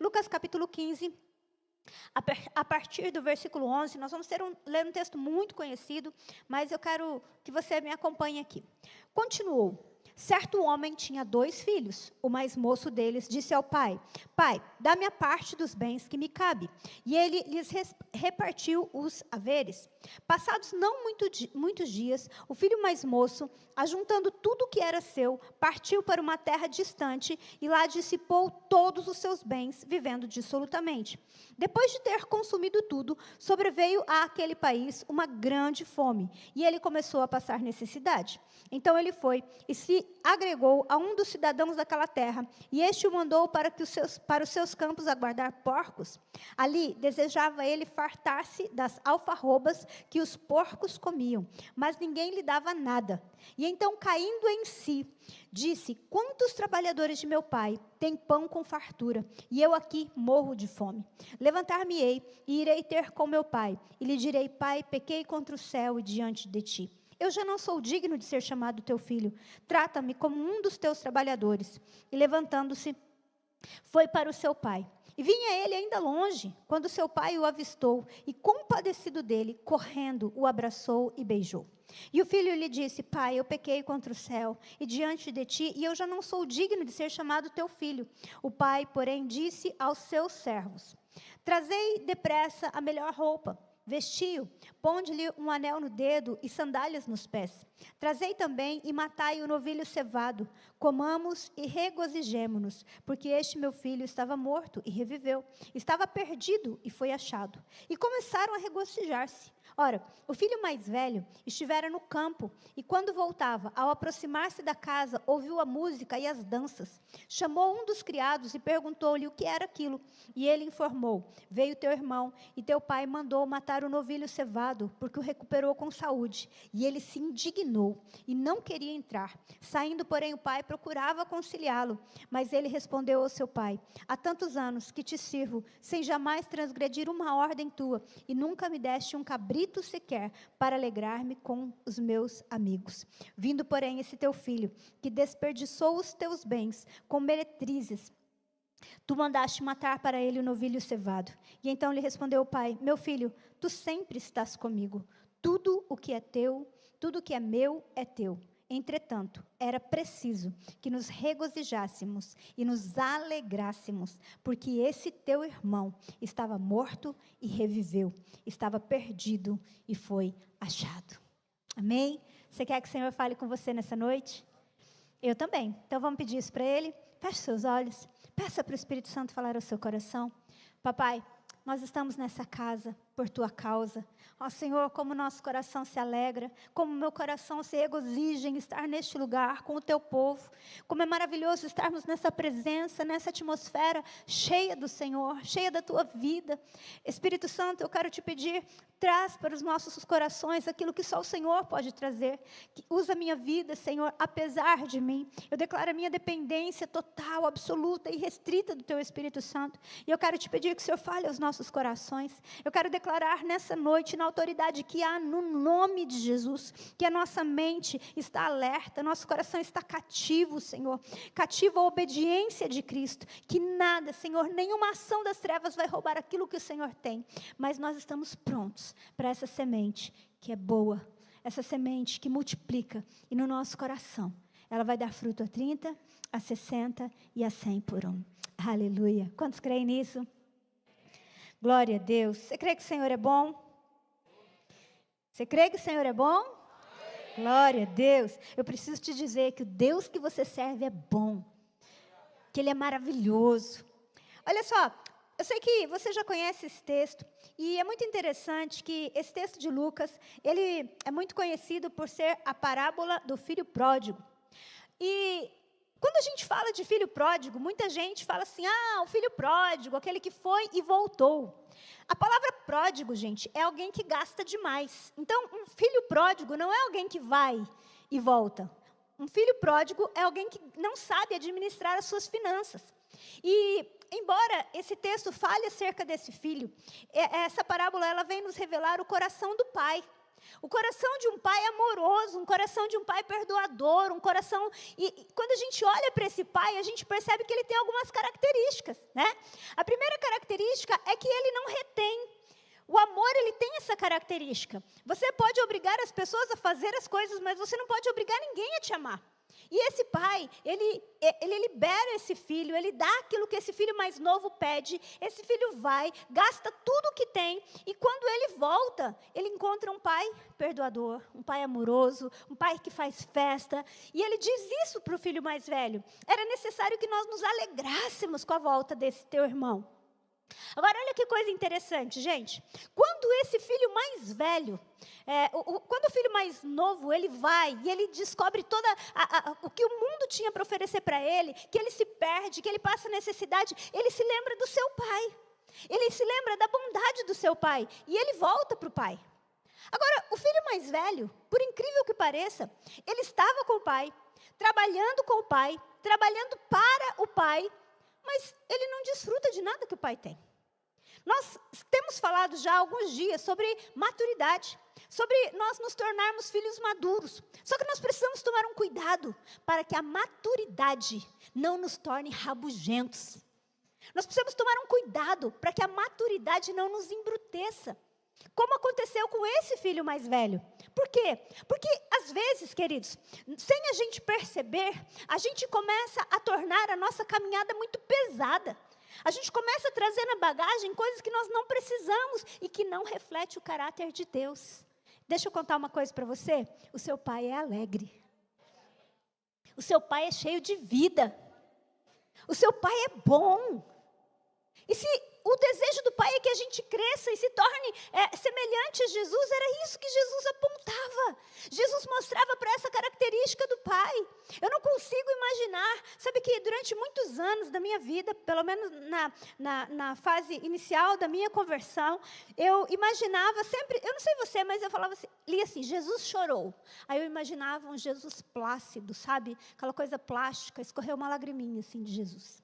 Lucas capítulo 15, a partir do versículo 11, nós vamos ler um texto muito conhecido, mas eu quero que você me acompanhe aqui. Continuou. Certo homem tinha 2 filhos. O mais moço deles disse ao pai: Pai, dá-me a parte dos bens que me cabe. E ele lhes repartiu os haveres. Passados não muitos dias, o filho mais moço, ajuntando tudo o que era seu, partiu para uma terra distante e lá dissipou todos os seus bens, vivendo dissolutamente. Depois de ter consumido tudo, sobreveio àquele país uma grande fome, e ele começou a passar necessidade. Então ele foi e se agregou a um dos cidadãos daquela terra, e este o mandou para os seus campos aguardar porcos. Ali desejava ele fartar-se das alfarrobas que os porcos comiam, mas ninguém lhe dava nada. E então, caindo em si, disse: Quantos trabalhadores de meu pai têm pão com fartura, e eu aqui morro de fome? Levantar-me-ei e irei ter com meu pai, e lhe direi: Pai, pequei contra o céu e diante de ti. Eu já não sou digno de ser chamado teu filho. Trata-me como um dos teus trabalhadores. E levantando-se, foi para o seu pai. E vinha ele ainda longe, quando seu pai o avistou, e compadecido dele, correndo, o abraçou e beijou. E o filho lhe disse: Pai, eu pequei contra o céu e diante de ti, e eu já não sou digno de ser chamado teu filho. O pai, porém, disse aos seus servos: Trazei depressa a melhor roupa, vestiu, ponde-lhe um anel no dedo e sandálias nos pés. Trazei também e matai o novilho cevado. Comamos e regozijemo-nos, porque este meu filho estava morto e reviveu. Estava perdido e foi achado. E começaram a regozijar-se. Ora, o filho mais velho estivera no campo, e quando voltava, ao aproximar-se da casa, ouviu a música e as danças. Chamou um dos criados e perguntou-lhe o que era aquilo. E ele informou: Veio teu irmão, e teu pai mandou matar o novilho cevado, porque o recuperou com saúde. E ele se indignou e não queria entrar. Saindo, porém, o pai procurava conciliá-lo. Mas ele respondeu ao seu pai: Há tantos anos que te sirvo, sem jamais transgredir uma ordem tua, e nunca me deste um cabrito sequer para alegrar-me com os meus amigos. Vindo, porém, esse teu filho, que desperdiçou os teus bens com meretrizes, tu mandaste matar para ele o novilho cevado. E então lhe respondeu o pai: Meu filho, tu sempre estás comigo. Tudo o que é teu, tudo o que é meu é teu. Entretanto, era preciso que nos regozijássemos e nos alegrássemos, porque esse teu irmão estava morto e reviveu, estava perdido e foi achado. Amém? Você quer que o Senhor fale com você nessa noite? Eu também. Então vamos pedir isso para Ele? Feche seus olhos, peça para o Espírito Santo falar ao seu coração. Papai, nós estamos nessa casa por tua causa. Ó Senhor, como nosso coração se alegra, como meu coração se regozija em estar neste lugar com o teu povo. Como é maravilhoso estarmos nessa presença, nessa atmosfera cheia do Senhor, cheia da tua vida. Espírito Santo, eu quero te pedir, traz para os nossos corações aquilo que só o Senhor pode trazer. Que usa a minha vida, Senhor, apesar de mim. Eu declaro a minha dependência total, absoluta e restrita do teu Espírito Santo. E eu quero te pedir que o Senhor fale aos nossos corações. Eu quero declarar nessa noite, na autoridade que há no nome de Jesus, que a nossa mente está alerta, nosso coração está cativo, Senhor, cativo à obediência de Cristo, que nada, Senhor, nenhuma ação das trevas vai roubar aquilo que o Senhor tem, mas nós estamos prontos para essa semente que é boa, essa semente que multiplica, e no nosso coração, ela vai dar fruto a 30, a 60 e a 100 por um. Aleluia. Quantos creem nisso? Glória a Deus. Você crê que o Senhor é bom? Você crê que o Senhor é bom? Amém. Glória a Deus. Eu preciso te dizer que o Deus que você serve é bom. Que Ele é maravilhoso. Olha só, eu sei que você já conhece esse texto. E é muito interessante que esse texto de Lucas, ele é muito conhecido por ser a parábola do filho pródigo. E quando a gente fala de filho pródigo, muita gente fala assim: o filho pródigo, aquele que foi e voltou. A palavra pródigo, gente, é alguém que gasta demais. Então, um filho pródigo não é alguém que vai e volta. Um filho pródigo é alguém que não sabe administrar as suas finanças. E, embora esse texto fale acerca desse filho, essa parábola ela vem nos revelar o coração do pai. O coração de um pai amoroso, um coração de um pai perdoador, um coração... E quando a gente olha para esse pai, a gente percebe que ele tem algumas características, né? A primeira característica é que ele não retém. O amor, ele tem essa característica. Você pode obrigar as pessoas a fazer as coisas, mas você não pode obrigar ninguém a te amar. E esse pai, ele libera esse filho, ele dá aquilo que esse filho mais novo pede, esse filho vai, gasta tudo o que tem, e quando ele volta, ele encontra um pai perdoador, um pai amoroso, um pai que faz festa, e ele diz isso para o filho mais velho: era necessário que nós nos alegrássemos com a volta desse teu irmão. Agora, olha que coisa interessante, gente. Quando esse filho mais velho, quando o filho mais novo, ele vai e ele descobre todo o que o mundo tinha para oferecer para ele, que ele se perde, que ele passa necessidade, ele se lembra do seu pai. Ele se lembra da bondade do seu pai e ele volta para o pai. Agora, o filho mais velho, por incrível que pareça, ele estava com o pai, trabalhando com o pai, trabalhando para o pai, mas ele não desfruta de nada que o pai tem. Nós temos falado já há alguns dias sobre maturidade, sobre nós nos tornarmos filhos maduros. Só que nós precisamos tomar um cuidado para que a maturidade não nos torne rabugentos. Nós precisamos tomar um cuidado para que a maturidade não nos embruteça. Como aconteceu com esse filho mais velho. Por quê? Porque, às vezes, queridos, sem a gente perceber, a gente começa a tornar a nossa caminhada muito pesada. A gente começa a trazer na bagagem coisas que nós não precisamos e que não refletem o caráter de Deus. Deixa eu contar uma coisa para você. O seu pai é alegre. O seu pai é cheio de vida. O seu pai é bom. E se o desejo do pai é que a gente cresça e se torne semelhante a Jesus, era isso que Jesus apontava. Jesus mostrava para essa característica do pai. Eu não consigo imaginar, sabe que durante muitos anos da minha vida, pelo menos na fase inicial da minha conversão, eu imaginava sempre, eu não sei você, mas eu falava assim, lia assim, Jesus chorou. Aí eu imaginava um Jesus plácido, sabe? Aquela coisa plástica, escorreu uma lagriminha assim de Jesus.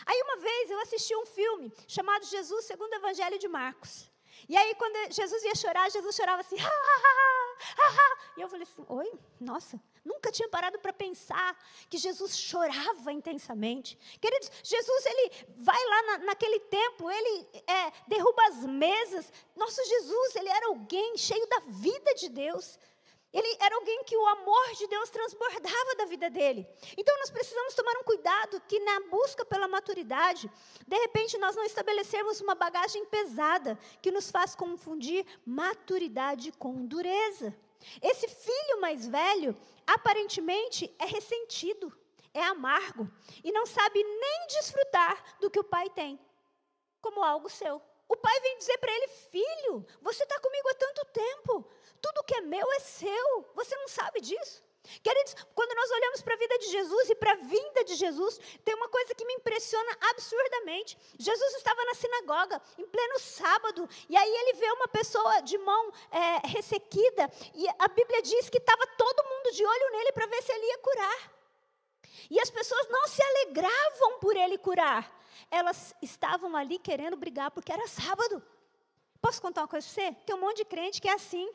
Aí uma vez eu assisti um filme chamado Jesus segundo o Evangelho de Marcos. E aí quando Jesus ia chorar, Jesus chorava assim, ha, ha, ha, ha. E eu falei assim, oi, nossa, nunca tinha parado para pensar que Jesus chorava intensamente. Queridos, Jesus, ele vai lá naquele templo, ele derruba as mesas. Nosso Jesus, ele era alguém cheio da vida de Deus. Ele era alguém que o amor de Deus transbordava da vida dele. Então, nós precisamos tomar um cuidado que na busca pela maturidade, de repente, nós não estabelecermos uma bagagem pesada que nos faz confundir maturidade com dureza. Esse filho mais velho, aparentemente, é ressentido, é amargo e não sabe nem desfrutar do que o pai tem, como algo seu. O pai vem dizer para ele, filho, você está comigo há tanto tempo, tudo que é meu é seu, você não sabe disso? Queridos, quando nós olhamos para a vida de Jesus e para a vinda de Jesus, tem uma coisa que me impressiona absurdamente. Jesus estava na sinagoga, em pleno sábado, e aí ele vê uma pessoa de mão ressequida, e a Bíblia diz que estava todo mundo de olho nele para ver se ele ia curar. E as pessoas não se alegravam por ele curar, elas estavam ali querendo brigar porque era sábado. Posso contar uma coisa para você? Tem um monte de crente que é assim.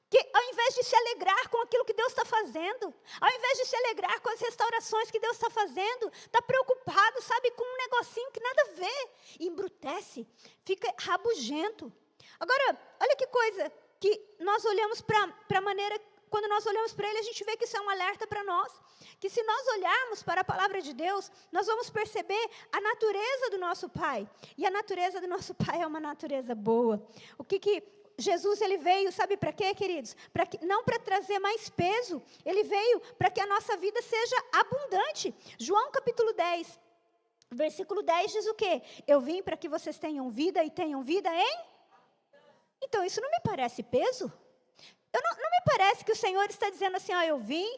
Que ao invés de se alegrar com aquilo que Deus está fazendo, ao invés de se alegrar com as restaurações que Deus está fazendo, está preocupado, sabe, com um negocinho que nada a ver, e embrutece, fica rabugento. Agora, olha que coisa, que nós olhamos para a maneira, quando nós olhamos para ele, a gente vê que isso é um alerta para nós, que se nós olharmos para a palavra de Deus, nós vamos perceber a natureza do nosso Pai, e a natureza do nosso Pai é uma natureza boa. O que Jesus, ele veio, sabe para quê, queridos? Não para trazer mais peso, ele veio para que a nossa vida seja abundante. João capítulo 10, versículo 10 diz o quê? Eu vim para que vocês tenham vida e tenham vida em... Então, isso não me parece peso? Não me parece que o Senhor está dizendo assim, eu vim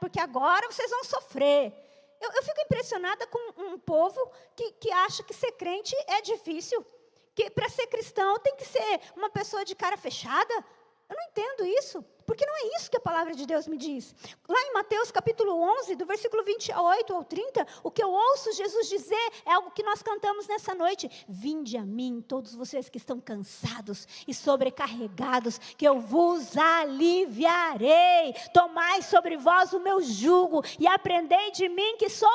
porque agora vocês vão sofrer. Eu fico impressionada com um povo que acha que ser crente é difícil. Que para ser cristão tem que ser uma pessoa de cara fechada. Eu não entendo isso, porque não é isso que a palavra de Deus me diz. Lá em Mateus capítulo 11, do versículo 28 ao 30, o que eu ouço Jesus dizer é algo que nós cantamos nessa noite. Vinde a mim, todos vocês que estão cansados e sobrecarregados, que eu vos aliviarei. Tomai sobre vós o meu jugo e aprendei de mim que sou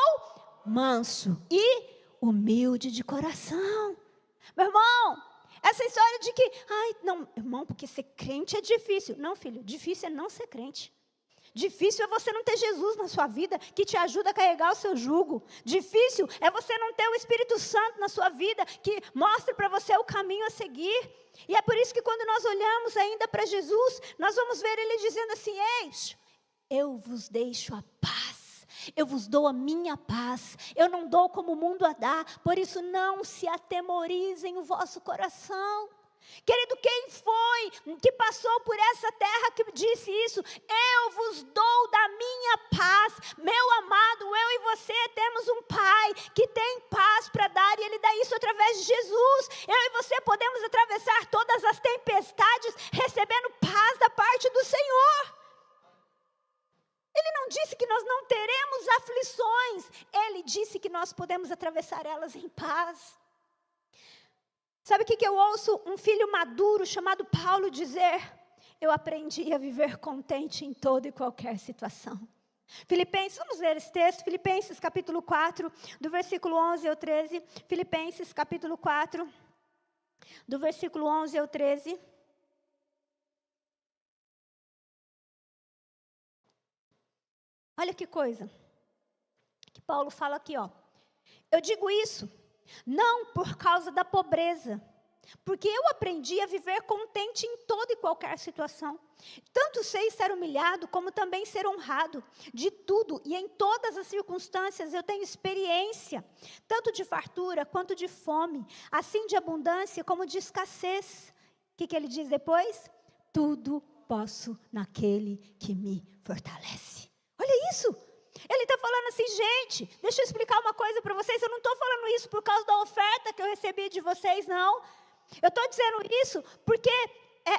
manso e humilde de coração. Meu irmão, essa história de que, não, irmão, porque ser crente é difícil. Não, filho, difícil é não ser crente. Difícil é você não ter Jesus na sua vida, que te ajuda a carregar o seu jugo. Difícil é você não ter o Espírito Santo na sua vida, que mostre para você o caminho a seguir. E é por isso que quando nós olhamos ainda para Jesus, nós vamos ver Ele dizendo assim, eis, eu vos deixo a paz. Eu vos dou a minha paz, eu não dou como o mundo a dá, por isso não se atemorizem o vosso coração. Querido, quem foi que passou por essa terra que disse isso? Eu vos dou da minha paz. Meu amado, eu e você temos um Pai que tem paz para dar e Ele dá isso através de Jesus. Eu e você podemos atravessar todas as tempestades recebendo paz da parte do Senhor. Ele não disse que nós não teremos aflições. Ele disse que nós podemos atravessar elas em paz. Sabe o que eu ouço um filho maduro chamado Paulo dizer? Eu aprendi a viver contente em toda e qualquer situação. Filipenses, vamos ler esse texto. Filipenses capítulo 4, do versículo 11 ao 13. Filipenses capítulo 4, do versículo 11 ao 13. Olha que coisa, que Paulo fala aqui, ó. Eu digo isso, não por causa da pobreza, porque eu aprendi a viver contente em toda e qualquer situação. Tanto sei ser humilhado, como também ser honrado. De tudo e em todas as circunstâncias eu tenho experiência, tanto de fartura quanto de fome, assim de abundância como de escassez. O que ele diz depois? Tudo posso naquele que me fortalece. Olha isso, ele está falando assim, gente, deixa eu explicar uma coisa para vocês, eu não estou falando isso por causa da oferta que eu recebi de vocês, não. Eu estou dizendo isso porque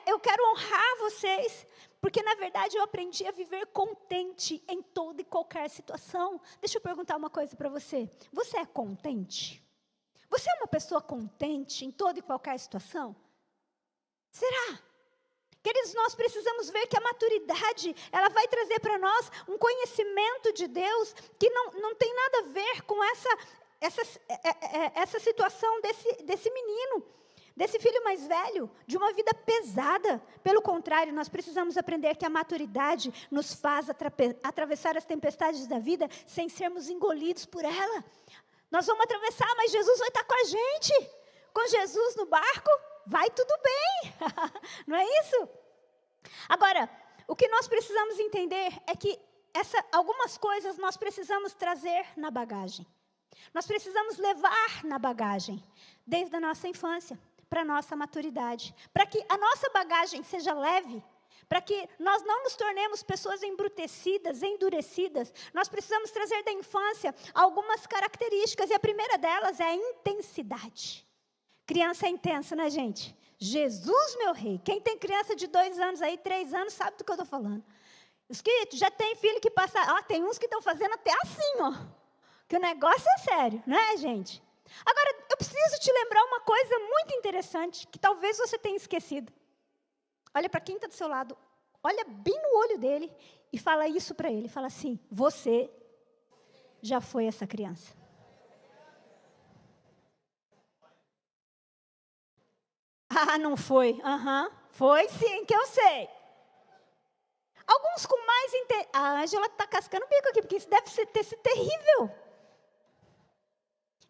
eu quero honrar vocês, porque na verdade eu aprendi a viver contente em toda e qualquer situação. Deixa eu perguntar uma coisa para você, você é contente? Você é uma pessoa contente em toda e qualquer situação? Será? Queridos, nós precisamos ver que a maturidade, ela vai trazer para nós um conhecimento de Deus que não tem nada a ver com essa situação desse menino, desse filho mais velho, de uma vida pesada. Pelo contrário, nós precisamos aprender que a maturidade nos faz atravessar as tempestades da vida sem sermos engolidos por ela. Nós vamos atravessar, mas Jesus vai estar com a gente. Com Jesus no barco, vai tudo bem, não é isso? Agora, o que nós precisamos entender é que algumas coisas nós precisamos trazer na bagagem. Nós precisamos levar na bagagem, desde a nossa infância, para a nossa maturidade. Para que a nossa bagagem seja leve, para que nós não nos tornemos pessoas embrutecidas, endurecidas, nós precisamos trazer da infância algumas características, e a primeira delas é a intensidade. Criança é intensa, né, gente? Jesus, meu rei. Quem tem criança de 2 anos aí, 3 anos, sabe do que eu estou falando. Os que já tem filho que passa, tem uns que estão fazendo até assim, ó. Que o negócio é sério, né, gente? Agora, eu preciso te lembrar uma coisa muito interessante, que talvez você tenha esquecido. Olha para quem está do seu lado, olha bem no olho dele e fala isso para ele. Fala assim, você já foi essa criança. Ah, não foi? Foi sim, que eu sei. Alguns com mais... A Ângela está cascando o bico aqui, porque isso deve ter sido terrível.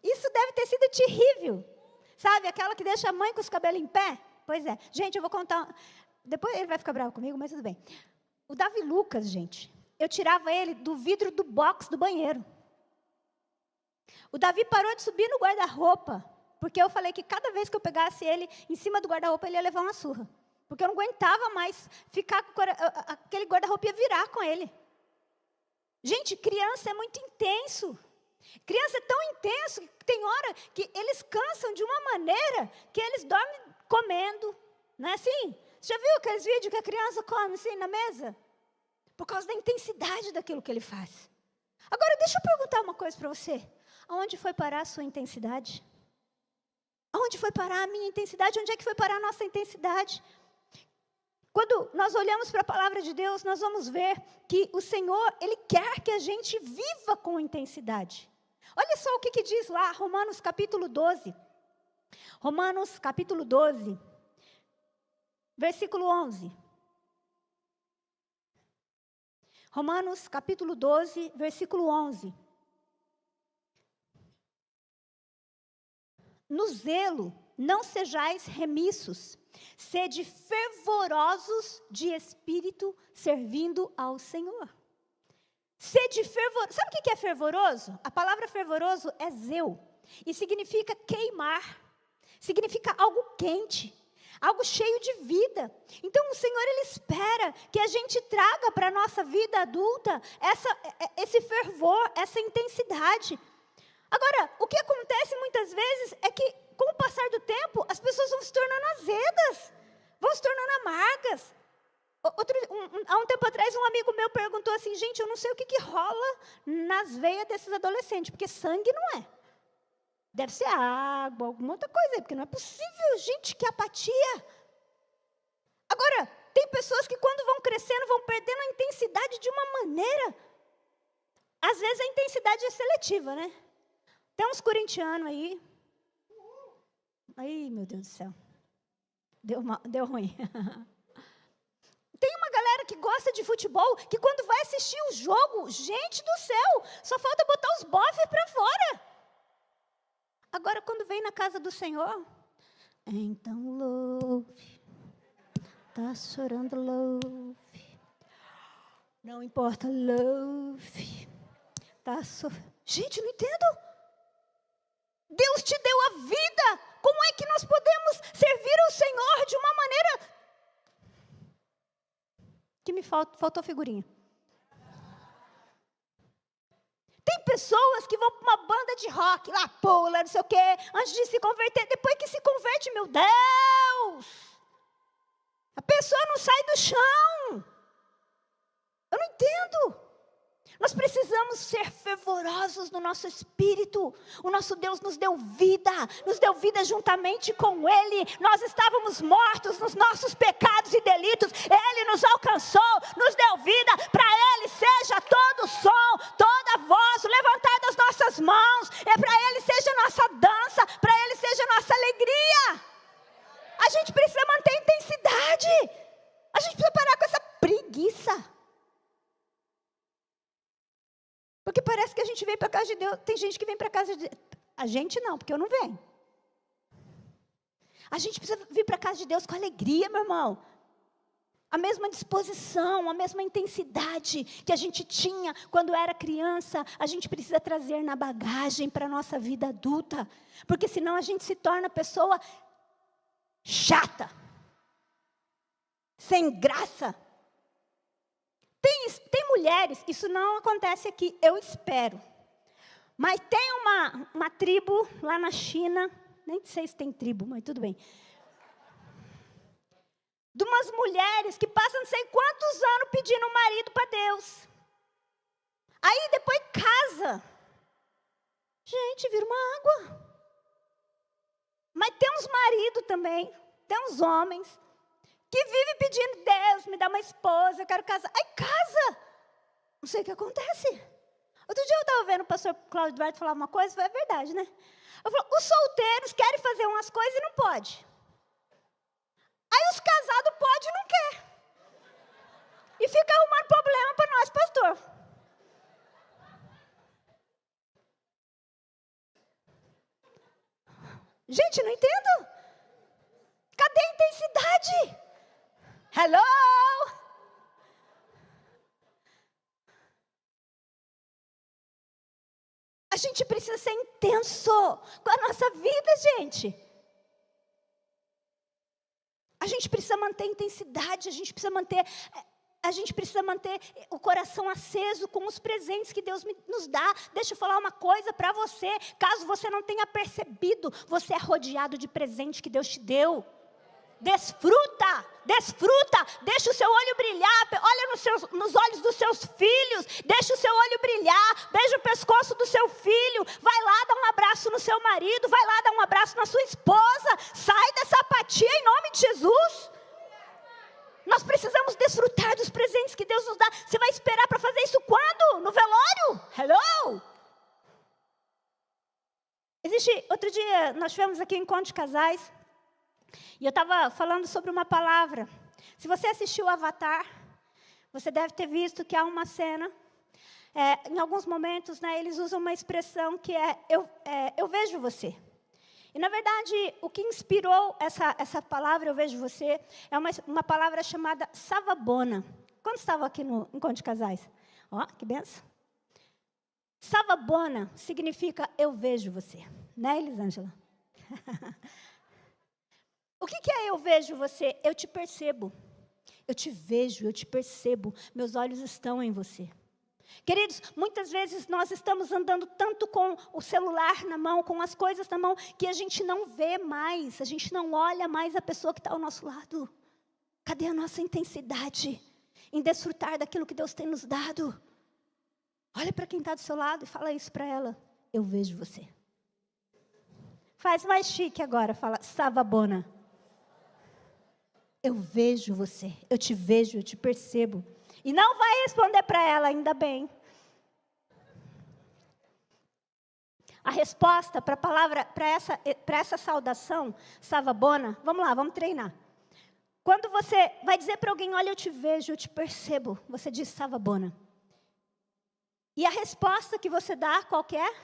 Isso deve ter sido terrível. Sabe, aquela que deixa a mãe com os cabelos em pé? Pois é. Gente, eu vou contar... Depois ele vai ficar bravo comigo, mas tudo bem. O Davi Lucas, gente, eu tirava ele do vidro do box do banheiro. O Davi parou de subir no guarda-roupa, porque eu falei que cada vez que eu pegasse ele em cima do guarda-roupa, ele ia levar uma surra. Porque eu não aguentava mais ficar com aquele guarda-roupa ia virar com ele. Gente, criança é muito intenso. Criança é tão intenso que tem hora que eles cansam de uma maneira que eles dormem comendo. Não é assim? Você já viu aqueles vídeos que a criança come assim na mesa? Por causa da intensidade daquilo que ele faz. Agora, deixa eu perguntar uma coisa para você. Aonde foi parar a sua intensidade? Aonde foi parar a minha intensidade? Onde é que foi parar a nossa intensidade? Quando nós olhamos para a palavra de Deus, nós vamos ver que o Senhor, Ele quer que a gente viva com intensidade. Olha só o que diz lá, Romanos capítulo 12. Romanos capítulo 12, versículo 11. Romanos capítulo 12, versículo 11. No zelo, não sejais remissos, sede fervorosos de espírito, servindo ao Senhor. Sede fervoroso. Sabe o que é fervoroso? A palavra fervoroso é zeu. E significa queimar. Significa algo quente. Algo cheio de vida. Então o Senhor, Ele espera que a gente traga para a nossa vida adulta esse fervor, essa intensidade. Agora, o que acontece muitas vezes é que, com o passar do tempo, as pessoas vão se tornando azedas, vão se tornando amargas. Há um tempo atrás, um amigo meu perguntou assim, gente, eu não sei o que rola nas veias desses adolescentes, porque sangue não é. Deve ser água, alguma outra coisa, porque não é possível, gente, que apatia. Agora, tem pessoas que quando vão crescendo, vão perdendo a intensidade de uma maneira. Às vezes a intensidade é seletiva, né? Tem uns corintianos aí. Ai, meu Deus do céu. Deu ruim. Tem uma galera que gosta de futebol, que quando vai assistir o jogo, gente do céu, só falta botar os bofes para fora. Agora, quando vem na casa do Senhor, então louve. Tá chorando, louve. Não importa, louve. Tá sofrendo. Gente, não entendo. Deus te deu a vida. Como é que nós podemos servir ao Senhor de uma maneira... Que me faltou figurinha. Tem pessoas que vão para uma banda de rock, lá pula, não sei o quê, antes de se converter. Depois que se converte, meu Deus! A pessoa não sai do chão. Eu não entendo. Nós precisamos ser fervorosos no nosso espírito. O nosso Deus nos deu vida juntamente com Ele. Nós estávamos mortos nos nossos pecados e delitos. Ele nos alcançou, nos deu vida. Para Ele seja todo som, toda voz, levantada as nossas mãos. Para Ele seja nossa dança, para Ele seja nossa alegria. A gente precisa manter a intensidade. A gente precisa parar com essa preguiça. Porque parece que a gente vem para a casa de Deus. Tem gente que vem para a casa de Deus. A gente não, porque eu não venho. A gente precisa vir para a casa de Deus com alegria, meu irmão. A mesma disposição, a mesma intensidade que a gente tinha quando era criança, a gente precisa trazer na bagagem para a nossa vida adulta. Porque senão a gente se torna pessoa chata. Sem graça. Tem mulheres, isso não acontece aqui, eu espero. Mas tem uma tribo lá na China, nem sei se tem tribo, mas tudo bem. De umas mulheres que passam não sei quantos anos pedindo um marido para Deus. Aí depois casa. Gente, vira uma água. Mas tem uns maridos também, tem uns homens, que vive pedindo, Deus, me dá uma esposa, eu quero casar. Aí casa. Não sei o que acontece. Outro dia eu estava vendo o pastor Cláudio Duarte falar uma coisa, foi a verdade, né? Eu falo, os solteiros querem fazer umas coisas e não pode. Aí os casados podem e não quer. E fica arrumando problema para nós, pastor. Gente, não entendo. Cadê a intensidade? Hello? A gente precisa ser intenso com a nossa vida, gente. A gente precisa manter a intensidade, a gente precisa manter o coração aceso com os presentes que Deus nos dá. Deixa eu falar uma coisa para você, caso você não tenha percebido, você é rodeado de presente que Deus te deu. Desfruta, deixa o seu olho brilhar, olha nos olhos dos seus filhos, deixa o seu olho brilhar, beija o pescoço do seu filho, vai lá dar um abraço no seu marido, vai lá dar um abraço na sua esposa, sai dessa apatia em nome de Jesus. Nós precisamos desfrutar dos presentes que Deus nos dá. Você vai esperar para fazer isso quando? No velório? Hello? Outro dia nós tivemos aqui um encontro de casais, e eu estava falando sobre uma palavra. Se você assistiu o Avatar, você deve ter visto que há uma cena, em alguns momentos, né, eles usam uma expressão que eu vejo você. E, na verdade, o que inspirou essa palavra, eu vejo você, é uma palavra chamada Savabona. Quando estavam aqui no encontro de casais? Ó, que benção. Savabona significa eu vejo você. Né, Elisângela? O que é eu vejo você? Eu te percebo. Eu te vejo, eu te percebo. Meus olhos estão em você. Queridos, muitas vezes nós estamos andando tanto com o celular na mão, com as coisas na mão, que a gente não vê mais, a gente não olha mais a pessoa que está ao nosso lado. Cadê a nossa intensidade em desfrutar daquilo que Deus tem nos dado? Olha para quem está do seu lado e fala isso para ela. Eu vejo você. Faz mais chique agora, fala Savabona. Eu vejo você, eu te vejo, eu te percebo. E não vai responder para ela, ainda bem. A resposta para a palavra, para essa saudação, Savabona, vamos lá, vamos treinar. Quando você vai dizer para alguém, olha, eu te vejo, eu te percebo, você diz Savabona. E a resposta que você dá, qual que é?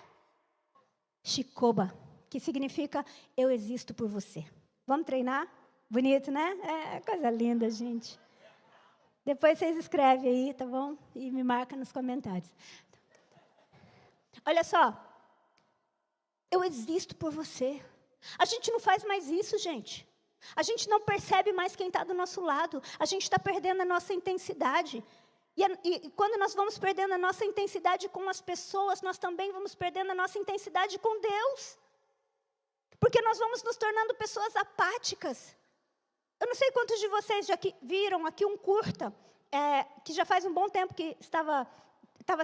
Shikoba, que significa, eu existo por você. Vamos treinar? Bonito, né? É coisa linda, gente. Depois vocês escrevem aí, tá bom? E me marca nos comentários. Olha só. Eu existo por você. A gente não faz mais isso, gente. A gente não percebe mais quem está do nosso lado. A gente está perdendo a nossa intensidade. E quando nós vamos perdendo a nossa intensidade com as pessoas, nós também vamos perdendo a nossa intensidade com Deus. Porque nós vamos nos tornando pessoas apáticas. Eu não sei quantos de vocês já viram aqui um curta, que já faz um bom tempo que estava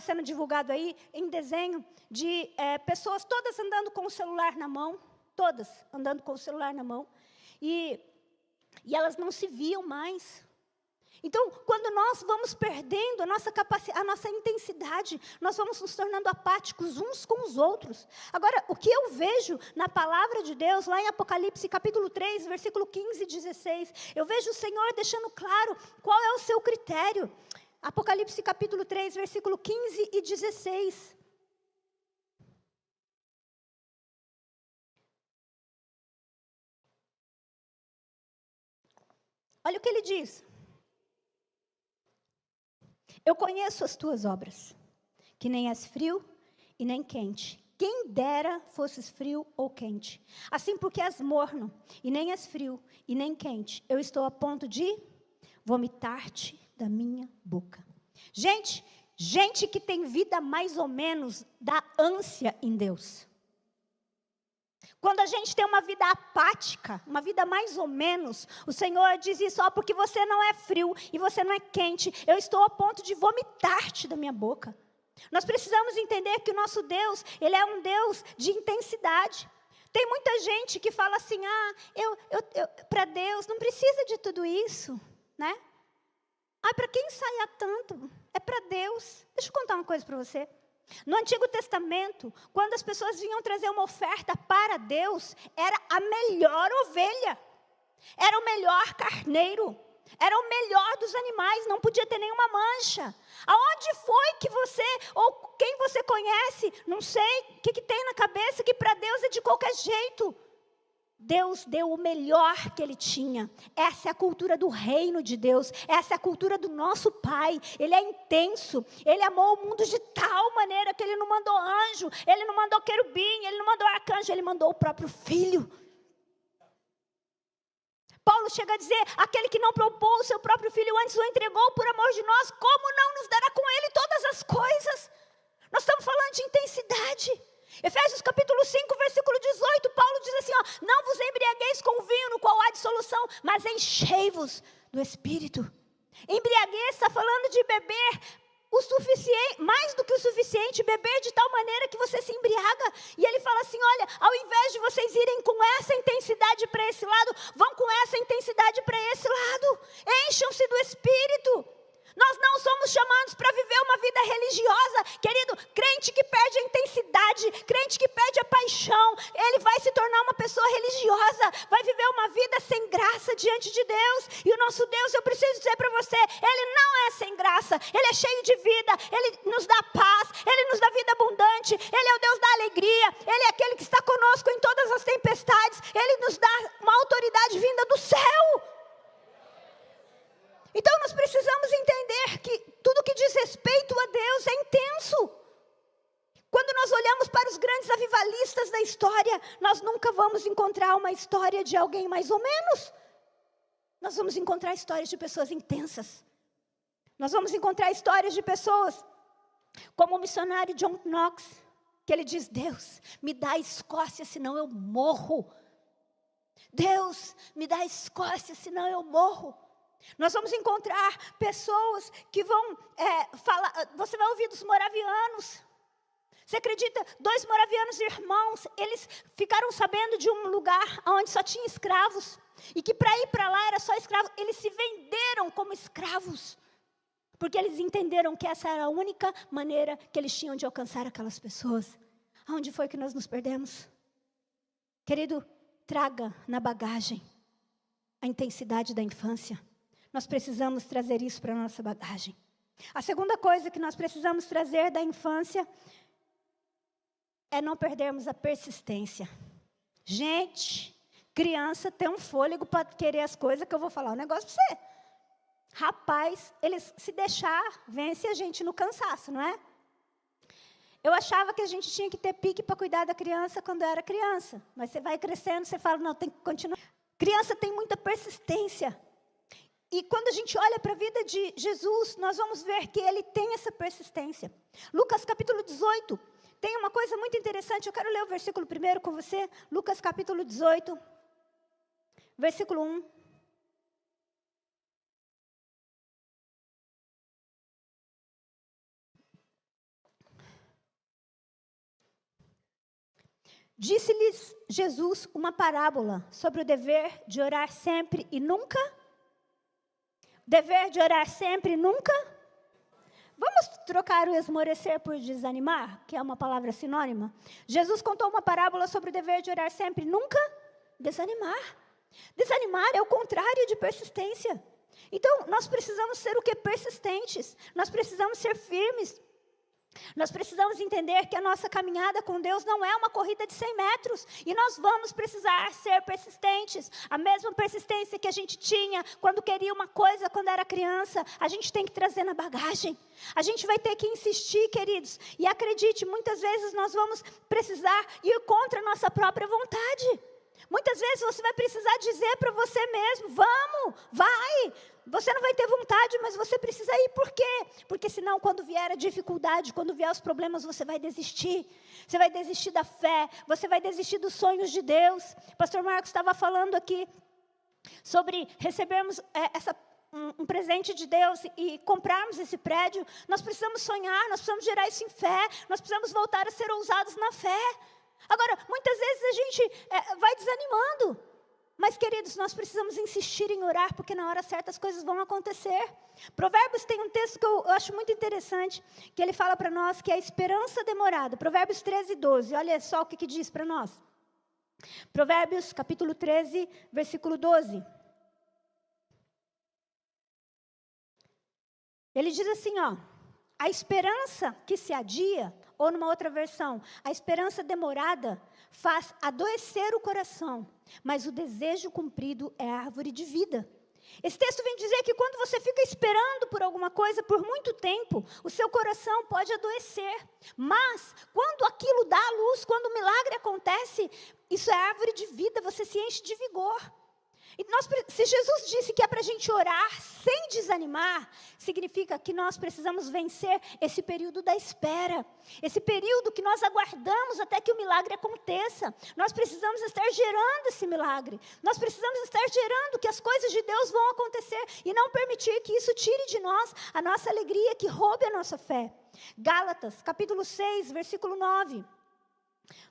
sendo divulgado aí, em desenho, de pessoas todas andando com o celular na mão, todas andando com o celular na mão, e elas não se viam mais. Então, quando nós vamos perdendo a nossa capacidade, a nossa intensidade, nós vamos nos tornando apáticos uns com os outros. Agora, o que eu vejo na palavra de Deus, lá em Apocalipse, capítulo 3, versículo 15 e 16, eu vejo o Senhor deixando claro qual é o seu critério. Apocalipse, capítulo 3, versículo 15 e 16. Olha o que ele diz. Eu conheço as tuas obras, que nem és frio e nem quente. Quem dera fosses frio ou quente. Assim porque és morno, e nem és frio e nem quente, eu estou a ponto de vomitar-te da minha boca. Gente que tem vida mais ou menos dá ânsia em Deus. Quando a gente tem uma vida apática, uma vida mais ou menos, o Senhor diz isso, porque você não é frio e você não é quente, eu estou a ponto de vomitar-te da minha boca. Nós precisamos entender que o nosso Deus, Ele é um Deus de intensidade. Tem muita gente que fala assim, para Deus não precisa de tudo isso, né? Para quem ensaiar tanto? É para Deus. Deixa eu contar uma coisa para você. No Antigo Testamento, quando as pessoas vinham trazer uma oferta para Deus, era a melhor ovelha, era o melhor carneiro, era o melhor dos animais, não podia ter nenhuma mancha. Aonde foi que você, ou quem você conhece, não sei, o que tem na cabeça, que para Deus é de qualquer jeito? Deus deu o melhor que Ele tinha. Essa é a cultura do reino de Deus. Essa é a cultura do nosso Pai. Ele é intenso. Ele amou o mundo de tal maneira que Ele não mandou anjo, Ele não mandou querubim, Ele não mandou arcanjo, Ele mandou o próprio Filho. Paulo chega a dizer, aquele que não poupou o seu próprio Filho, antes o entregou por amor de nós, como não nos dará com Ele todas as coisas? Nós estamos falando de intensidade. Efésios capítulo 5, versículo 18, Paulo diz assim, ó, não vos embriagueis com vinho no qual há dissolução, mas enchei-vos do Espírito. Embriaguez está falando de beber o suficiente, mais do que o suficiente, beber de tal maneira que você se embriaga. E ele fala assim, olha, ao invés de vocês irem com essa intensidade para esse lado, vão com essa intensidade para esse lado. Encham-se do Espírito. Nós não somos chamados para viver uma vida religiosa, querido. Crente que perde a intensidade, crente que perde a paixão, ele vai se tornar uma pessoa religiosa, vai viver uma vida sem graça diante de Deus. E o nosso Deus, eu preciso dizer para você, Ele não é sem graça, Ele é cheio de vida, Ele nos dá paz, Ele nos dá vida abundante, Ele é o Deus da alegria, Ele é aquele que está conosco em todas as tempestades, Ele nos dá uma autoridade vinda do céu. Então nós precisamos entender que tudo que diz respeito a Deus é intenso. Quando nós olhamos para os grandes avivalistas da história, nós nunca vamos encontrar uma história de alguém mais ou menos. Nós vamos encontrar histórias de pessoas intensas. Nós vamos encontrar histórias de pessoas como o missionário John Knox, que ele diz, Deus, me dá a Escócia, senão eu morro. Deus, me dá a Escócia, senão eu morro. Nós vamos encontrar pessoas que vão falar, você vai ouvir dos moravianos. Você acredita? 2 moravianos irmãos, eles ficaram sabendo de um lugar onde só tinha escravos. E que para ir para lá era só escravos. Eles se venderam como escravos. Porque eles entenderam que essa era a única maneira que eles tinham de alcançar aquelas pessoas. Aonde foi que nós nos perdemos? Querido, traga na bagagem a intensidade da infância. Nós precisamos trazer isso para a nossa bagagem. A segunda coisa que nós precisamos trazer da infância é não perdermos a persistência. Gente, criança tem um fôlego para querer as coisas, que eu vou falar um negócio para você. Rapaz, eles se deixar, vence a gente no cansaço, não é? Eu achava que a gente tinha que ter pique para cuidar da criança quando eu era criança. Mas você vai crescendo, você fala, não, tem que continuar. Criança tem muita persistência. E quando a gente olha para a vida de Jesus, nós vamos ver que ele tem essa persistência. Lucas capítulo 18, tem uma coisa muito interessante, eu quero ler o versículo primeiro com você. Lucas capítulo 18, versículo 1. Disse-lhes Jesus uma parábola sobre o dever de orar sempre e nunca. Dever de orar sempre e nunca. Vamos trocar o esmorecer por desanimar, que é uma palavra sinônima. Jesus contou uma parábola sobre o dever de orar sempre e nunca desanimar. Desanimar é o contrário de persistência. Então, nós precisamos ser o quê? Persistentes. Nós precisamos ser firmes. Nós precisamos entender que a nossa caminhada com Deus não é uma corrida de 100 metros. E nós vamos precisar ser persistentes. A mesma persistência que a gente tinha quando queria uma coisa quando era criança, a gente tem que trazer na bagagem. A gente vai ter que insistir, queridos. E acredite, muitas vezes nós vamos precisar ir contra a nossa própria vontade. Muitas vezes você vai precisar dizer para você mesmo, vamos, vai. Você não vai ter vontade, mas você precisa ir. Por quê? Porque senão quando vier a dificuldade, quando vier os problemas, você vai desistir. Você vai desistir da fé, você vai desistir dos sonhos de Deus. Pastor Marcos estava falando aqui sobre recebermos um presente de Deus e comprarmos esse prédio. Nós precisamos sonhar, nós precisamos gerar isso em fé, nós precisamos voltar a ser ousados na fé. Agora, muitas vezes a gente vai desanimando. Mas, queridos, nós precisamos insistir em orar, porque na hora certa as coisas vão acontecer. Provérbios tem um texto que eu acho muito interessante, que ele fala para nós que é a esperança demorada. Provérbios 13, 12, olha só o que diz para nós. Provérbios, capítulo 13, versículo 12. Ele diz assim, ó, a esperança que se adia, ou numa outra versão, a esperança demorada faz adoecer o coração, mas o desejo cumprido é árvore de vida. Esse texto vem dizer que quando você fica esperando por alguma coisa por muito tempo, o seu coração pode adoecer. Mas, quando aquilo dá a luz, quando o milagre acontece, isso é árvore de vida, você se enche de vigor. E se Jesus disse que é para a gente orar sem desanimar, significa que nós precisamos vencer esse período da espera. Esse período que nós aguardamos até que o milagre aconteça. Nós precisamos estar gerando esse milagre. Nós precisamos estar gerando que as coisas de Deus vão acontecer. E não permitir que isso tire de nós a nossa alegria, que roube a nossa fé. Gálatas, capítulo 6, versículo 9.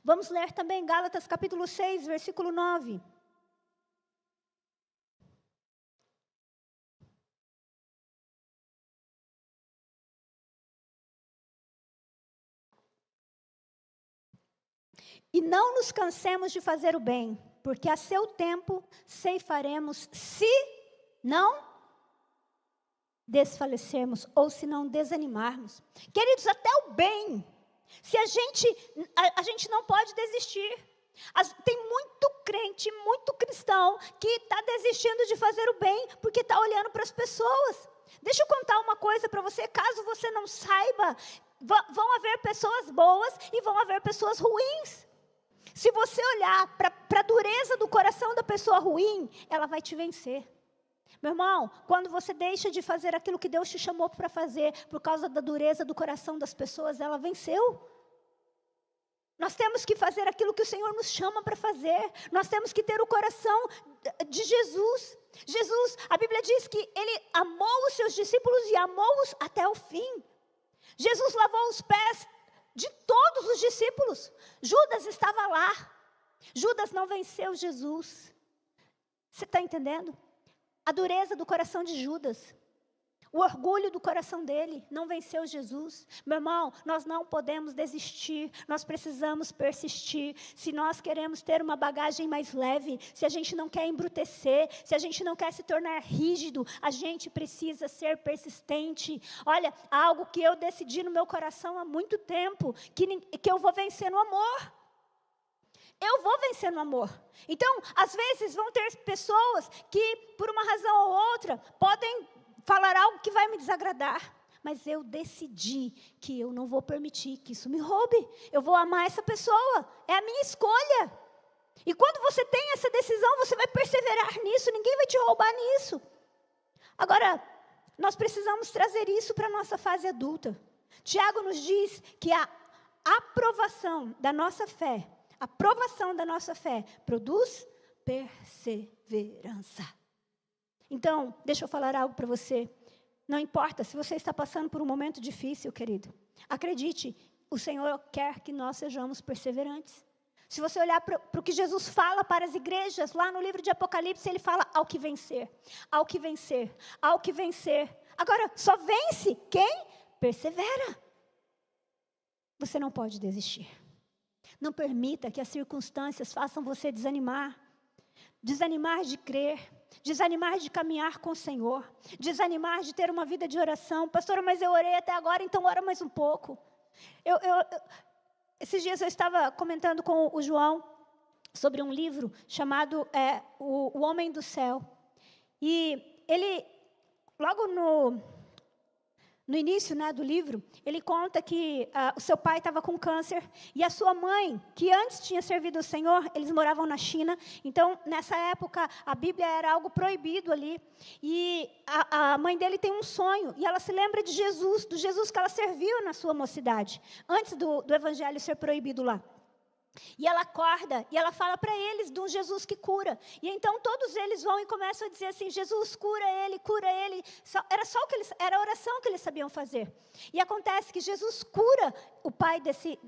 Vamos ler também Gálatas, capítulo 6, versículo 9. E não nos cansemos de fazer o bem, porque a seu tempo ceifaremos, se não desfalecermos ou se não desanimarmos. Queridos, até o bem, se a gente não pode desistir. Tem muito crente, muito cristão que está desistindo de fazer o bem porque está olhando para as pessoas. Deixa eu contar uma coisa para você, caso você não saiba, vão haver pessoas boas e vão haver pessoas ruins. Se você olhar para a dureza do coração da pessoa ruim, ela vai te vencer. Meu irmão, quando você deixa de fazer aquilo que Deus te chamou para fazer, por causa da dureza do coração das pessoas, ela venceu. Nós temos que fazer aquilo que o Senhor nos chama para fazer. Nós temos que ter o coração de Jesus. Jesus, a Bíblia diz que Ele amou os seus discípulos e amou-os até o fim. Jesus lavou os pés de todos os discípulos. Judas estava lá. Judas não venceu Jesus. Você está entendendo? A dureza do coração de Judas, o orgulho do coração dele, não venceu Jesus. Meu irmão, nós não podemos desistir, nós precisamos persistir. Se nós queremos ter uma bagagem mais leve, se a gente não quer embrutecer, se a gente não quer se tornar rígido, a gente precisa ser persistente. Olha, algo que eu decidi no meu coração há muito tempo, que eu vou vencer no amor. Eu vou vencer no amor. Então, às vezes vão ter pessoas que, por uma razão ou outra, podem falar algo que vai me desagradar. Mas eu decidi que eu não vou permitir que isso me roube. Eu vou amar essa pessoa. É a minha escolha. E quando você tem essa decisão, você vai perseverar nisso. Ninguém vai te roubar nisso. Agora, nós precisamos trazer isso para a nossa fase adulta. Tiago nos diz que a aprovação da nossa fé, produz perseverança. Então, deixa eu falar algo para você. Não importa se você está passando por um momento difícil, querido. Acredite, o Senhor quer que nós sejamos perseverantes. Se você olhar para o que Jesus fala para as igrejas, lá no livro de Apocalipse, Ele fala ao que vencer, ao que vencer, ao que vencer. Agora, só vence quem persevera. Você não pode desistir. Não permita que as circunstâncias façam você desanimar. Desanimar de crer. Desanimar de caminhar com o Senhor. Desanimar de ter uma vida de oração. Pastora, mas eu orei até agora, então ora mais um pouco. Esses dias eu estava comentando com o João sobre um livro chamado O Homem do Céu. E ele, logo no início, do livro, ele conta que o seu pai estava com câncer e a sua mãe, que antes tinha servido ao Senhor, eles moravam na China. Então, nessa época, a Bíblia era algo proibido ali. E a mãe dele tem um sonho e ela se lembra de Jesus, do Jesus que ela serviu na sua mocidade, antes do Evangelho ser proibido lá. E ela acorda e ela fala para eles de um Jesus que cura. E então todos eles vão e começam a dizer assim: Jesus, cura ele, cura ele. Era a oração que eles sabiam fazer. E acontece que Jesus cura o pai desse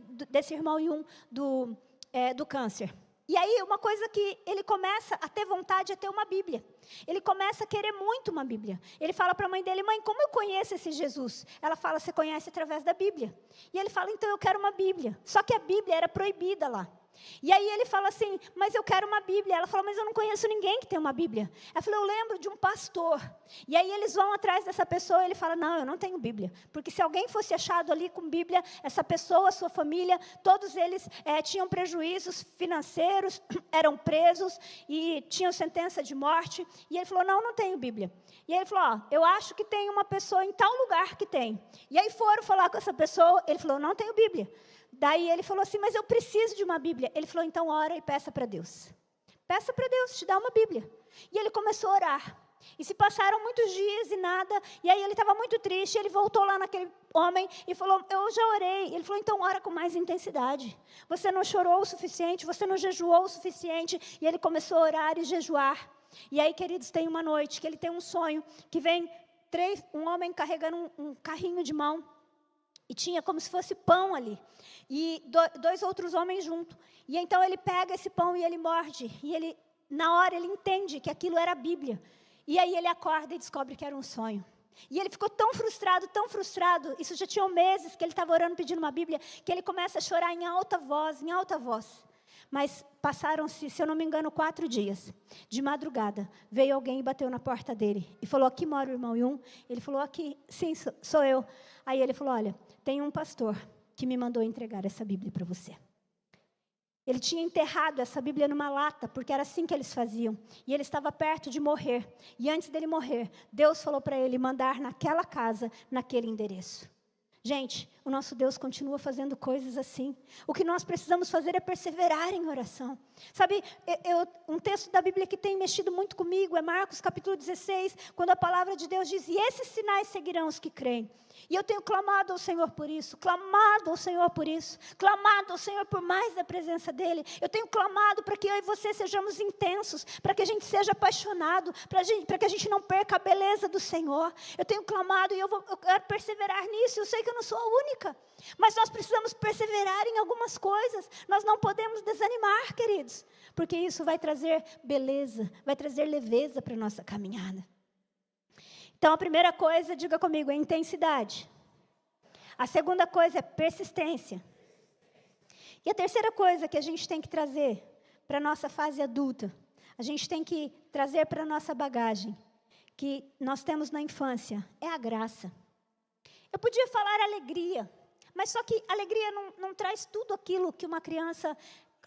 irmão Yun do câncer. E aí uma coisa que ele começa a ter vontade é ter uma Bíblia. Ele começa a querer muito uma Bíblia. Ele fala para a mãe dele: mãe, como eu conheço esse Jesus? Ela fala: você conhece através da Bíblia. E ele fala: então eu quero uma Bíblia. Só que a Bíblia era proibida lá. E aí ele fala assim: mas eu quero uma Bíblia. Ela fala: mas eu não conheço ninguém que tem uma Bíblia. Ela falou: eu lembro de um pastor. E aí eles vão atrás dessa pessoa e ele fala: não, eu não tenho Bíblia. Porque se alguém fosse achado ali com Bíblia, essa pessoa, sua família, todos eles tinham prejuízos financeiros, eram presos e tinham sentença de morte. E ele falou: não tenho Bíblia. E aí ele falou: eu acho que tem uma pessoa em tal lugar que tem. E aí foram falar com essa pessoa, ele falou: não tenho Bíblia. Daí ele falou assim: mas eu preciso de uma Bíblia. Ele falou: então ora e peça para Deus. Peça para Deus te dar uma Bíblia. E ele começou a orar. E se passaram muitos dias e nada, e aí ele estava muito triste, ele voltou lá naquele homem e falou, eu já orei. Ele falou, então ora com mais intensidade. Você não chorou o suficiente, você não jejuou o suficiente. E ele começou a orar e jejuar. E aí, queridos, tem uma noite que ele tem um sonho, que vem um homem carregando um carrinho de mão, e tinha como se fosse pão ali, e dois outros homens junto. E então ele pega esse pão e ele morde, e ele, na hora ele entende que aquilo era a Bíblia. E aí ele acorda e descobre que era um sonho. E ele ficou tão frustrado, isso já tinha meses que ele estava orando pedindo uma Bíblia, que ele começa a chorar em alta voz. Mas passaram-se, se eu não me engano, 4 dias. De madrugada, veio alguém e bateu na porta dele. E falou, aqui mora o irmão Yun? Ele falou, aqui, sim, sou eu. Aí ele falou, olha, tem um pastor que me mandou entregar essa Bíblia para você. Ele tinha enterrado essa Bíblia numa lata, porque era assim que eles faziam. E ele estava perto de morrer. E antes dele morrer, Deus falou para ele mandar naquela casa, naquele endereço. Gente, o nosso Deus continua fazendo coisas assim. O que nós precisamos fazer é perseverar em oração. Sabe, um texto da Bíblia que tem mexido muito comigo é Marcos capítulo 16, quando a palavra de Deus diz, e esses sinais seguirão os que creem. E eu tenho clamado ao Senhor por isso, clamado ao Senhor por mais da presença dEle. Eu tenho clamado para que eu e você sejamos intensos, para que a gente seja apaixonado, para que a gente não perca a beleza do Senhor. Eu tenho clamado e eu quero perseverar nisso. Eu sei que eu não sou a única, mas nós precisamos perseverar em algumas coisas. Nós não podemos desanimar, queridos, porque isso vai trazer beleza, vai trazer leveza para a nossa caminhada. Então, a primeira coisa, diga comigo, é intensidade. A segunda coisa é persistência. E a terceira coisa que a gente tem que trazer para a nossa fase adulta, a gente tem que trazer para a nossa bagagem, que nós temos na infância, é a graça. Eu podia falar alegria, mas só que alegria não traz tudo aquilo que uma criança,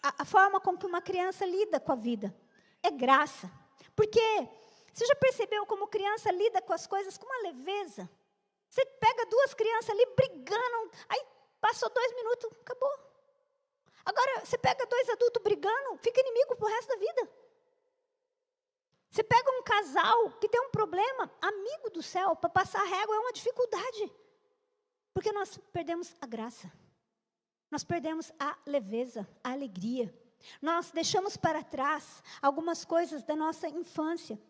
a forma com que uma criança lida com a vida. É graça. Porque você já percebeu como criança lida com as coisas com uma leveza? Você pega 2 crianças ali brigando, aí passou 2 minutos, acabou. Agora, você pega 2 adultos brigando, fica inimigo pro resto da vida. Você pega um casal que tem um problema, amigo do céu, para passar régua é uma dificuldade. Porque nós perdemos a graça. Nós perdemos a leveza, a alegria. Nós deixamos para trás algumas coisas da nossa infância.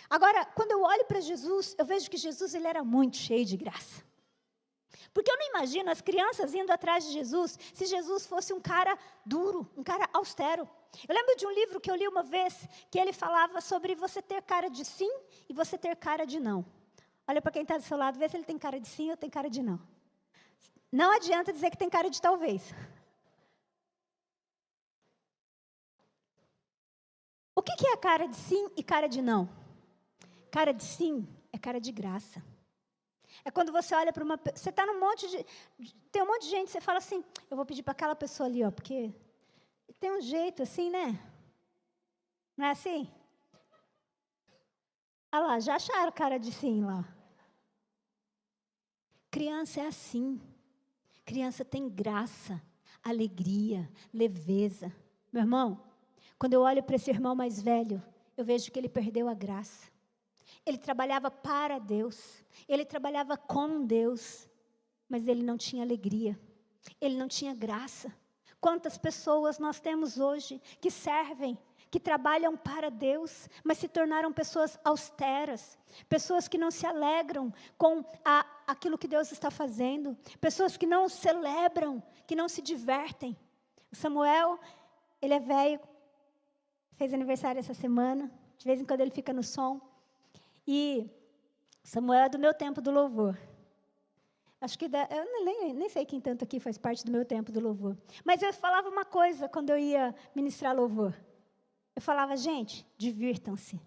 Agora, quando eu olho para Jesus, eu vejo que Jesus ele era muito cheio de graça. Porque eu não imagino as crianças indo atrás de Jesus, se Jesus fosse um cara duro, um cara austero. Eu lembro de um livro que eu li uma vez, que ele falava sobre você ter cara de sim e você ter cara de não. Olha para quem está do seu lado, vê se ele tem cara de sim ou tem cara de não. Não adianta dizer que tem cara de talvez. O que é a cara de sim e cara de não? Cara de sim é cara de graça. É quando você olha para uma... Você está num monte de... Tem um monte de gente, você fala assim, eu vou pedir para aquela pessoa ali, ó, porque tem um jeito assim, né? Não é assim? Ah lá, já acharam cara de sim lá. Criança é assim. Criança tem graça, alegria, leveza. Meu irmão, quando eu olho para esse irmão mais velho, eu vejo que ele perdeu a graça. Ele trabalhava para Deus, ele trabalhava com Deus, mas ele não tinha alegria, ele não tinha graça. Quantas pessoas nós temos hoje que servem, que trabalham para Deus, mas se tornaram pessoas austeras, pessoas que não se alegram com aquilo que Deus está fazendo, pessoas que não celebram, que não se divertem. O Samuel, ele é velho, fez aniversário essa semana, de vez em quando ele fica no som. E Samuel é do meu tempo do louvor. Acho que eu nem sei quem tanto aqui faz parte do meu tempo do louvor. Mas eu falava uma coisa quando eu ia ministrar louvor. Eu falava, gente, divirtam-se.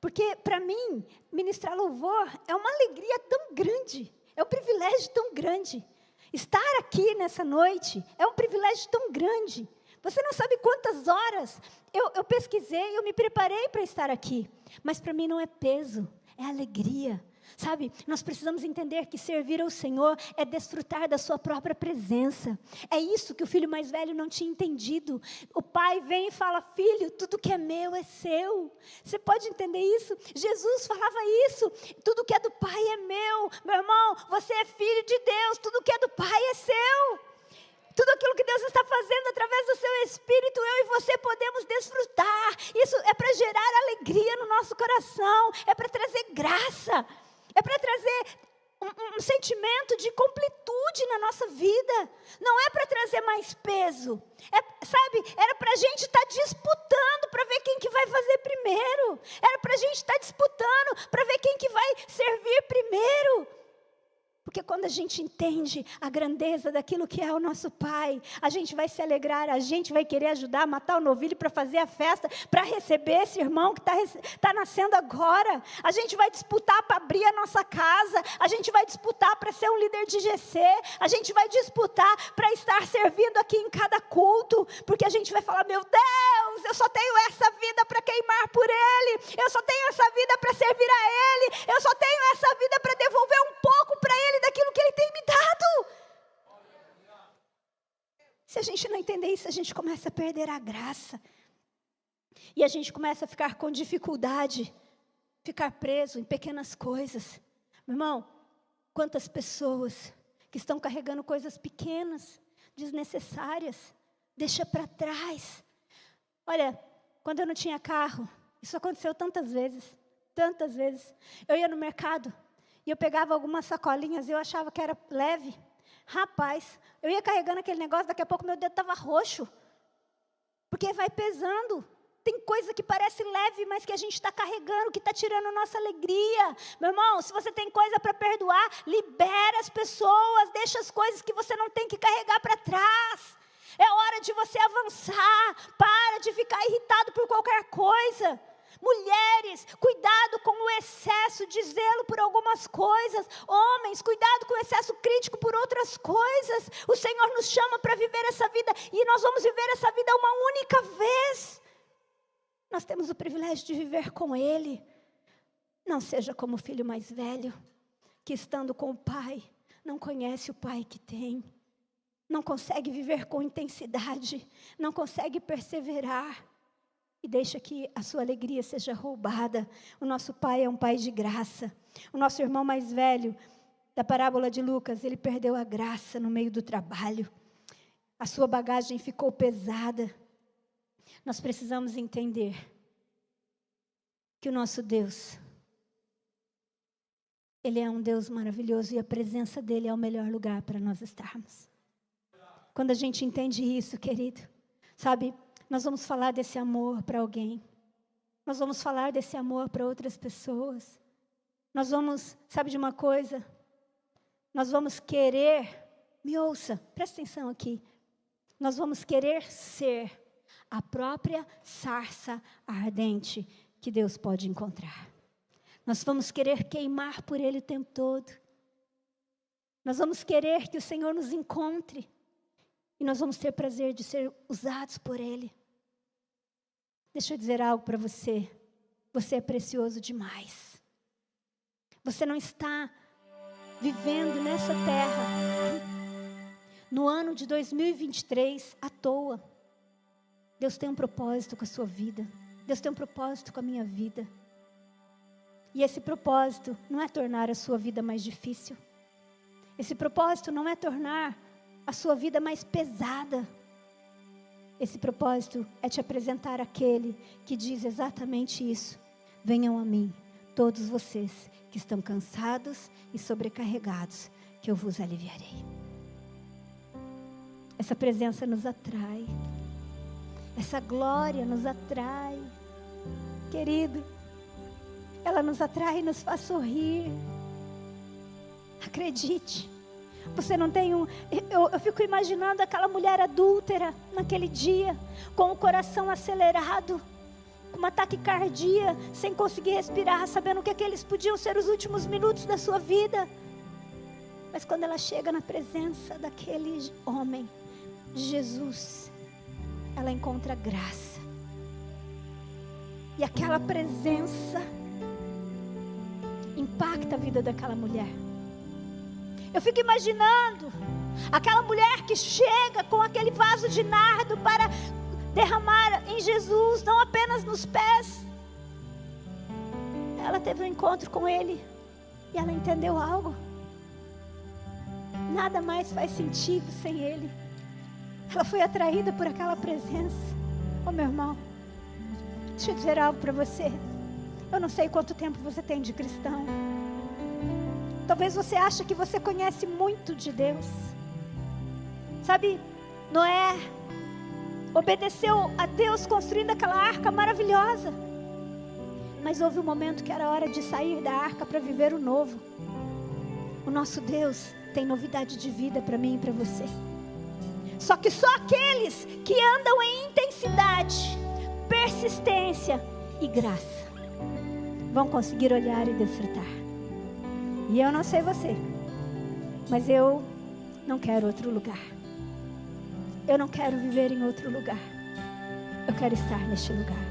Porque para mim, ministrar louvor é uma alegria tão grande. É um privilégio tão grande. Estar aqui nessa noite é um privilégio tão grande. Você não sabe quantas horas eu pesquisei, eu me preparei para estar aqui. Mas para mim não é peso, é alegria. Sabe, nós precisamos entender que servir ao Senhor é desfrutar da sua própria presença. É isso que o filho mais velho não tinha entendido. O pai vem e fala: filho, tudo que é meu é seu. Você pode entender isso? Jesus falava isso: tudo que é do pai é meu. Meu irmão, você é filho de Deus, tudo que é do pai é seu. Tudo aquilo que Deus está fazendo através do seu Espírito, eu e você podemos desfrutar. Isso é para gerar alegria no nosso coração, é para trazer graça, é para trazer um sentimento de completude na nossa vida. Não é para trazer mais peso. Era para a gente estar disputando para ver quem que vai fazer primeiro. Era para a gente estar disputando para ver quem que vai servir primeiro. Porque quando a gente entende a grandeza daquilo que é o nosso Pai, a gente vai se alegrar, a gente vai querer ajudar a matar o novilho para fazer a festa, para receber esse irmão que está nascendo agora. A gente vai disputar para abrir a nossa casa, a gente vai disputar para ser um líder de GC, a gente vai disputar para estar servindo aqui em cada culto, porque a gente vai falar: meu Deus, eu só tenho essa vida para queimar por Ele, eu só tenho essa vida para servir a Ele, eu só tenho essa vida para devolver um pouco para Ele daquilo que Ele tem me dado. Se a gente não entender isso, a gente começa a perder a graça. E a gente começa a ficar com dificuldade, ficar preso em pequenas coisas. Meu irmão, quantas pessoas que estão carregando coisas pequenas, desnecessárias, deixa para trás. Olha, quando eu não tinha carro, isso aconteceu tantas vezes. Eu ia no mercado e eu pegava algumas sacolinhas e eu achava que era leve. Rapaz, eu ia carregando aquele negócio, daqui a pouco meu dedo estava roxo. Porque vai pesando. Tem coisa que parece leve, mas que a gente está carregando, que está tirando nossa alegria. Meu irmão, se você tem coisa para perdoar, libera as pessoas, deixa as coisas que você não tem que carregar para trás. É hora de você avançar, para de ficar irritado por qualquer coisa. Mulheres, cuidado com o excesso de zelo por algumas coisas. Homens, cuidado com o excesso crítico por outras coisas. O Senhor nos chama para viver essa vida, e nós vamos viver essa vida uma única vez. Nós temos o privilégio de viver com Ele. Não seja como o filho mais velho, que estando com o pai, não conhece o pai que tem. Não consegue viver com intensidade, não consegue perseverar. E deixa que a sua alegria seja roubada. O nosso pai é um pai de graça. O nosso irmão mais velho, da parábola de Lucas, ele perdeu a graça no meio do trabalho. A sua bagagem ficou pesada. Nós precisamos entender que o nosso Deus, Ele é um Deus maravilhoso, e a presença dEle é o melhor lugar para nós estarmos. Quando a gente entende isso, querido, sabe, nós vamos falar desse amor para alguém. Nós vamos falar desse amor para outras pessoas. Nós vamos, sabe de uma coisa? Nós vamos querer, me ouça, presta atenção aqui. Nós vamos querer ser a própria sarça ardente que Deus pode encontrar. Nós vamos querer queimar por Ele o tempo todo. Nós vamos querer que o Senhor nos encontre. E nós vamos ter prazer de ser usados por Ele. Deixa eu dizer algo para você. Você é precioso demais. Você não está vivendo nessa terra, no ano de 2023, à toa. Deus tem um propósito com a sua vida. Deus tem um propósito com a minha vida. E esse propósito não é tornar a sua vida mais difícil. Esse propósito não é tornar a sua vida mais pesada. Esse propósito é te apresentar aquele que diz exatamente isso: venham a mim, todos vocês que estão cansados e sobrecarregados, que eu vos aliviarei. Essa presença nos atrai, essa glória nos atrai, querido, ela nos atrai e nos faz sorrir. Acredite. Você não tem eu fico imaginando aquela mulher adúltera naquele dia, com o coração acelerado, com uma taquicardia, sem conseguir respirar, sabendo que aqueles podiam ser os últimos minutos da sua vida. Mas quando ela chega na presença daquele homem, de Jesus, ela encontra graça. E aquela presença impacta a vida daquela mulher. Eu fico imaginando aquela mulher que chega com aquele vaso de nardo para derramar em Jesus, não apenas nos pés. Ela teve um encontro com Ele e ela entendeu algo. Nada mais faz sentido sem Ele. Ela foi atraída por aquela presença. Oh, meu irmão, deixa eu dizer algo para você. Eu não sei quanto tempo você tem de cristão. Talvez você ache que você conhece muito de Deus. Sabe, Noé obedeceu a Deus construindo aquela arca maravilhosa. Mas houve um momento que era hora de sair da arca para viver o novo. O nosso Deus tem novidade de vida para mim e para você. Só que só aqueles que andam em intensidade, persistência e graça vão conseguir olhar e desfrutar. E eu não sei você, mas eu não quero outro lugar. Eu não quero viver em outro lugar. Eu quero estar neste lugar.